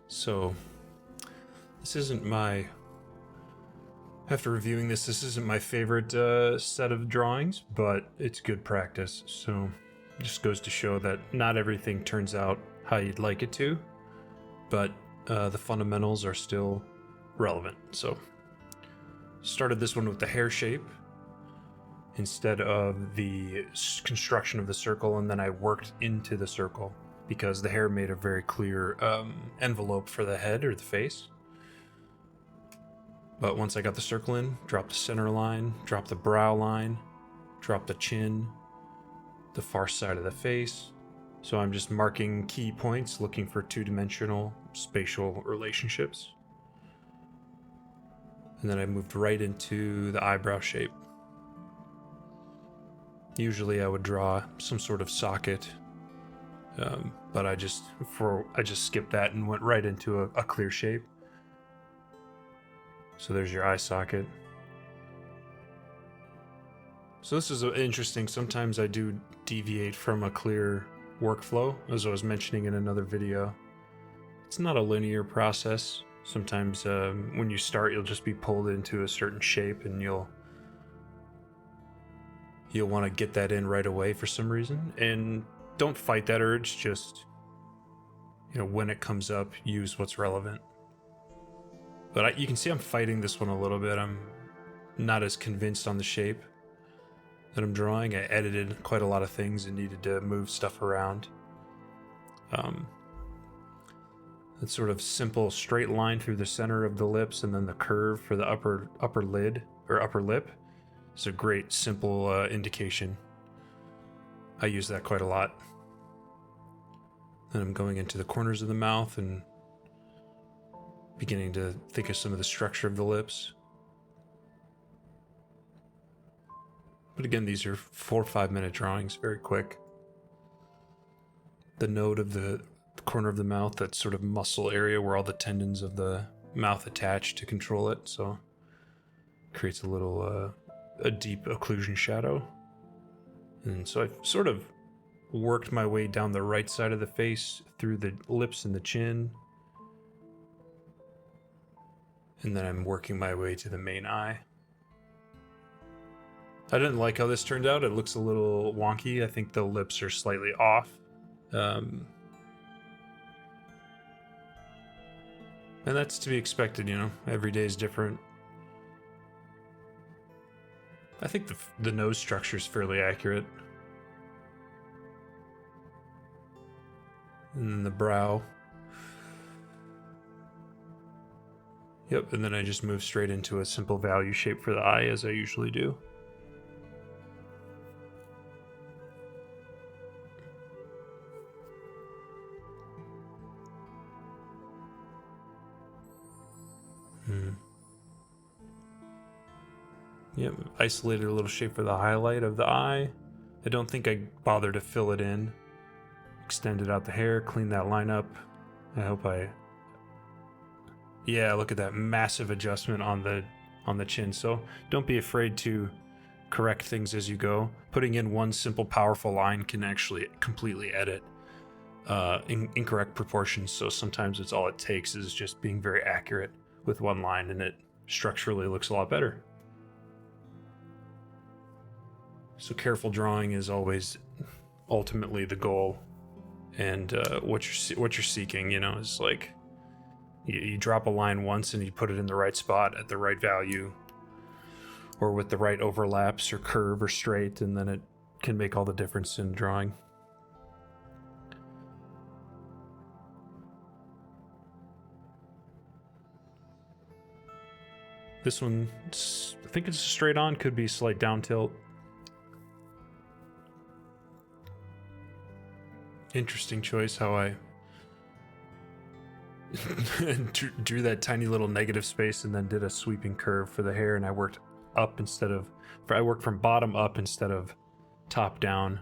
So, this isn't my... After reviewing this isn't my favorite set of drawings, but it's good practice. So, it just goes to show that not everything turns out how you'd like it to, but the fundamentals are still relevant. So, started this one with the hair shape instead of the construction of the circle, and then I worked into the circle because the hair made a very clear envelope for the head or the face. But once I got the circle in, dropped the center line, dropped the brow line, dropped the chin, the far side of the face. So I'm just marking key points, looking for two-dimensional spatial relationships. And then I moved right into the eyebrow shape. Usually I would draw some sort of socket, but I just skipped that and went right into a clear shape. So there's your eye socket. So this is interesting. Sometimes I do deviate from a clear workflow, as I was mentioning in another video. It's not a linear process. Sometimes when you start, you'll just be pulled into a certain shape, and you'll want to get that in right away for some reason. And don't fight that urge. Just, when it comes up, use what's relevant. But you can see I'm fighting this one a little bit. I'm not as convinced on the shape that I'm drawing. I edited quite a lot of things and needed to move stuff around. That sort of simple straight line through the center of the lips, and then the curve for the upper lid or upper lip is a great simple indication. I use that quite a lot. Then I'm going into the corners of the mouth and beginning to think of some of the structure of the lips. But again, these are 4 or 5 minute drawings, very quick. The node of the corner of the mouth, that sort of muscle area where all the tendons of the mouth attach to control it, so creates a little a deep occlusion shadow. And so I've sort of worked my way down the right side of the face through the lips and the chin, and then I'm working my way to the main eye. I didn't like how this turned out. It looks a little wonky. I think the lips are slightly off. And that's to be expected, Every day is different. I think the nose structure is fairly accurate. And then the brow. Yep, and then I just move straight into a simple value shape for the eye, as I usually do. Yep, isolated a little shape for the highlight of the eye. I don't think I bothered to fill it in. Extended out the hair, clean that line up. Yeah, look at that massive adjustment on the chin. So don't be afraid to correct things as you go. Putting in one simple, powerful line can actually completely edit incorrect proportions. So sometimes it's all it takes is just being very accurate with one line, and it structurally looks a lot better. So careful drawing is always ultimately the goal, and what you're seeking, is like you drop a line once and you put it in the right spot at the right value, or with the right overlaps or curve or straight, and then it can make all the difference in drawing. This one, I think it's straight on, could be slight down tilt. Interesting choice how I drew that tiny little negative space and then did a sweeping curve for the hair, and I worked from bottom up instead of top down.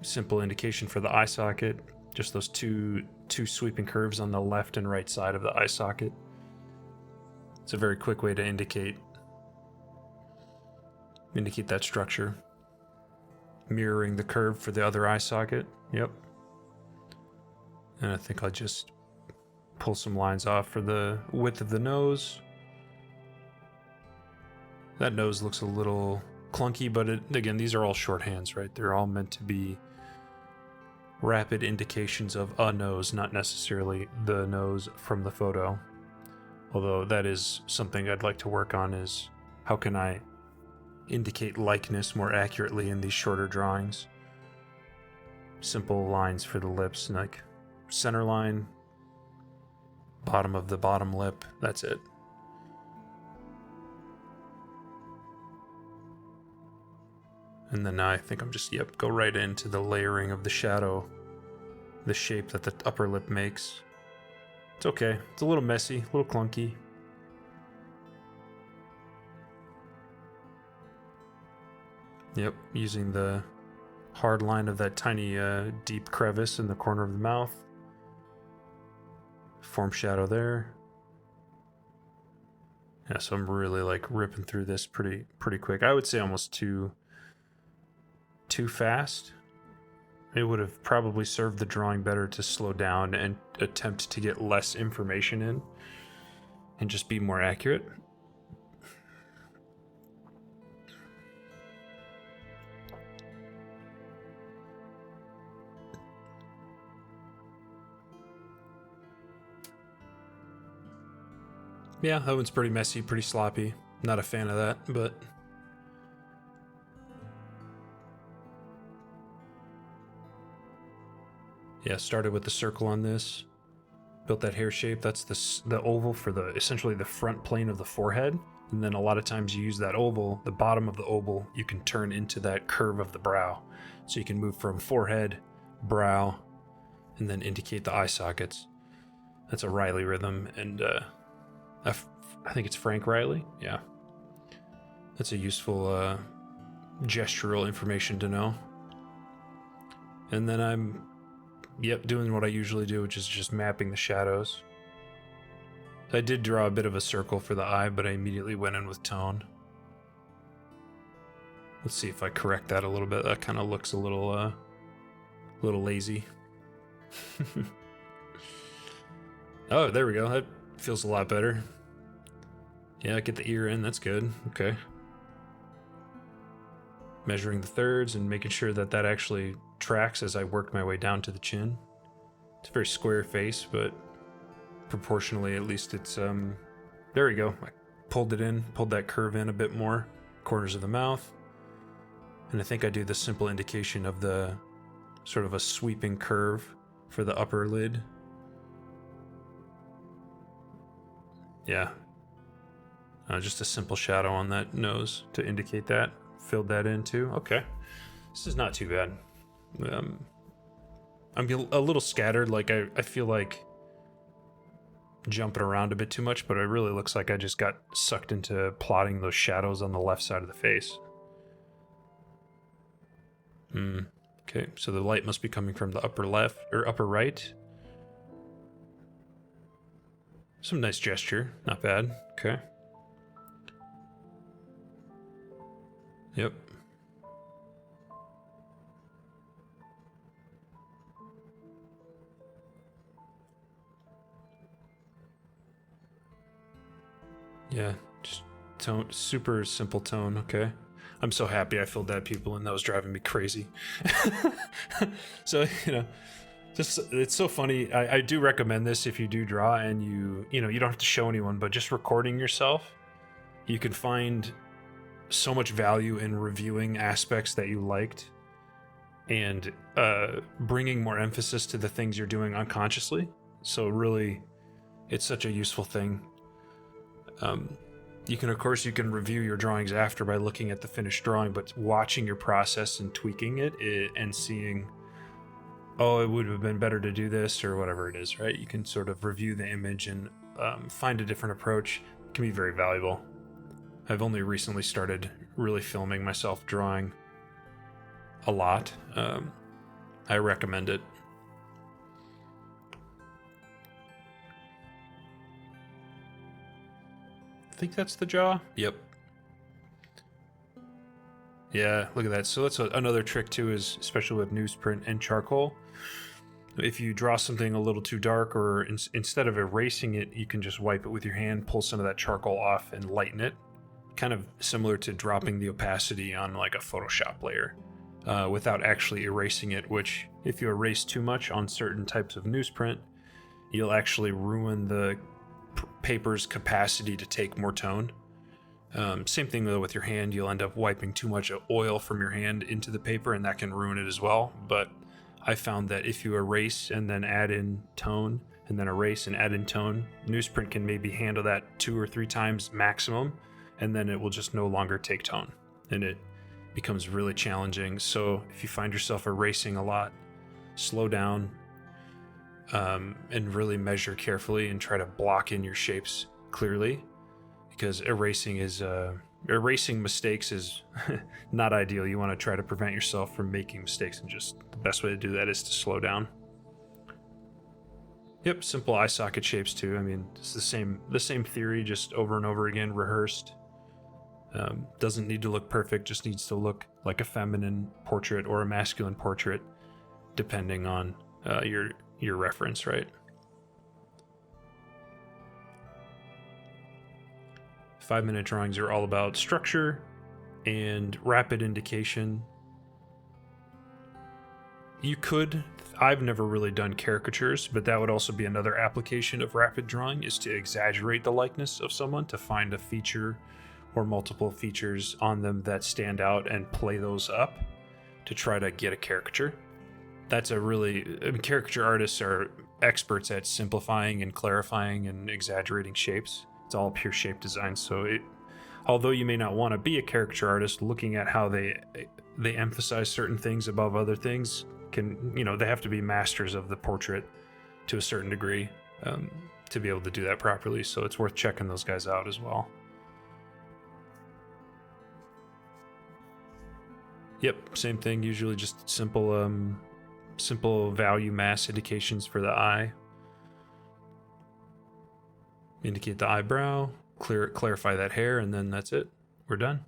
Simple indication for the eye socket, just those two sweeping curves on the left and right side of the eye socket. It's a very quick way to indicate that structure. Mirroring the curve for the other eye socket. Yep. And I think I'll just pull some lines off for the width of the nose. That nose looks a little clunky, but again, these are all shorthands, right? They're all meant to be rapid indications of a nose, not necessarily the nose from the photo. Although that is something I'd like to work on, is how can I indicate likeness more accurately in these shorter drawings. Simple lines for the lips, like center line, bottom of the bottom lip, that's it. And then now I think I'm just, go right into the layering of the shadow, the shape that the upper lip makes. It's okay. It's a little messy, a little clunky. Yep, using the hard line of that tiny deep crevice in the corner of the mouth. Form shadow there. Yeah, so I'm really like ripping through this pretty quick. I would say almost too fast. It would have probably served the drawing better to slow down and attempt to get less information in and just be more accurate. Yeah, that one's pretty messy, pretty sloppy. Not a fan of that, but yeah, started with the circle on this. Built that hair shape. That's the oval for essentially the front plane of the forehead. And then a lot of times you use that oval, the bottom of the oval, you can turn into that curve of the brow. So you can move from forehead, brow, and then indicate the eye sockets. That's a Riley rhythm, and I think it's Frank Riley. Yeah. That's a useful gestural information to know. And then I'm doing what I usually do, which is just mapping the shadows. I did draw a bit of a circle for the eye, but I immediately went in with tone. Let's see if I correct that a little bit. That kind of looks a little lazy. Oh, there we go. That feels a lot better. Yeah, get the ear in. That's good. Okay. Measuring the thirds and making sure that actually tracks as I work my way down to the chin. It's a very square face, but proportionally, at least it's, there we go. I pulled it in, pulled that curve in a bit more. Corners of the mouth. And I think I do the simple indication of the sort of a sweeping curve for the upper lid. Yeah. Just a simple shadow on that nose to indicate that. Filled that in too. Okay. This is not too bad. I'm a little scattered. Like I feel like jumping around a bit too much, but it really looks like I just got sucked into plotting those shadows on the left side of the face. Okay, so the light must be coming from the upper left or upper right. Some nice gesture, not bad. Okay. Yep. Yeah, just tone, super simple tone, okay. I'm so happy I filled that pupil in. That was driving me crazy. So, just, it's so funny. I do recommend this if you do draw and you don't have to show anyone, but just recording yourself, you can find so much value in reviewing aspects that you liked and bringing more emphasis to the things you're doing unconsciously. So really, it's such a useful thing. You can review your drawings after by looking at the finished drawing, but watching your process and tweaking it and seeing, oh, it would have been better to do this or whatever it is, right? You can sort of review the image and find a different approach. It can be very valuable. I've only recently started really filming myself drawing a lot. I recommend it. I think that's the jaw. Yep. Yeah, look at that. So that's another trick too, is especially with newsprint and charcoal. If you draw something a little too dark, or instead of erasing it, you can just wipe it with your hand, pull some of that charcoal off, and lighten it. Kind of similar to dropping the opacity on like a Photoshop layer without actually erasing it, which if you erase too much on certain types of newsprint, you'll actually ruin the paper's capacity to take more tone. Same thing though with your hand, you'll end up wiping too much oil from your hand into the paper, and that can ruin it as well. But I found that if you erase and then add in tone, and then erase and add in tone, newsprint can maybe handle that 2 or 3 times maximum, and then it will just no longer take tone, and it becomes really challenging. So if you find yourself erasing a lot, slow down, and really measure carefully and try to block in your shapes clearly, because erasing mistakes is not ideal. You want to try to prevent yourself from making mistakes, and just the best way to do that is to slow down. Yep, simple eye socket shapes too. I mean, it's the same theory, just over and over again, rehearsed. Doesn't need to look perfect, just needs to look like a feminine portrait or a masculine portrait, depending on your reference, right? 5-minute drawings are all about structure and rapid indication. I've never really done caricatures, but that would also be another application of rapid drawing, is to exaggerate the likeness of someone, to find a feature or multiple features on them that stand out and play those up to try to get a caricature. Caricature artists are experts at simplifying and clarifying and exaggerating shapes. It's all pure shape design. So although you may not want to be a caricature artist, looking at how they emphasize certain things above other things they have to be masters of the portrait to a certain degree to be able to do that properly. So it's worth checking those guys out as well. Yep, same thing. Usually just simple value mass indications for the eye. Indicate the eyebrow, clarify that hair, and then that's it. We're done.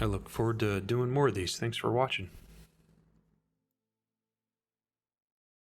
I look forward to doing more of these. Thanks for watching.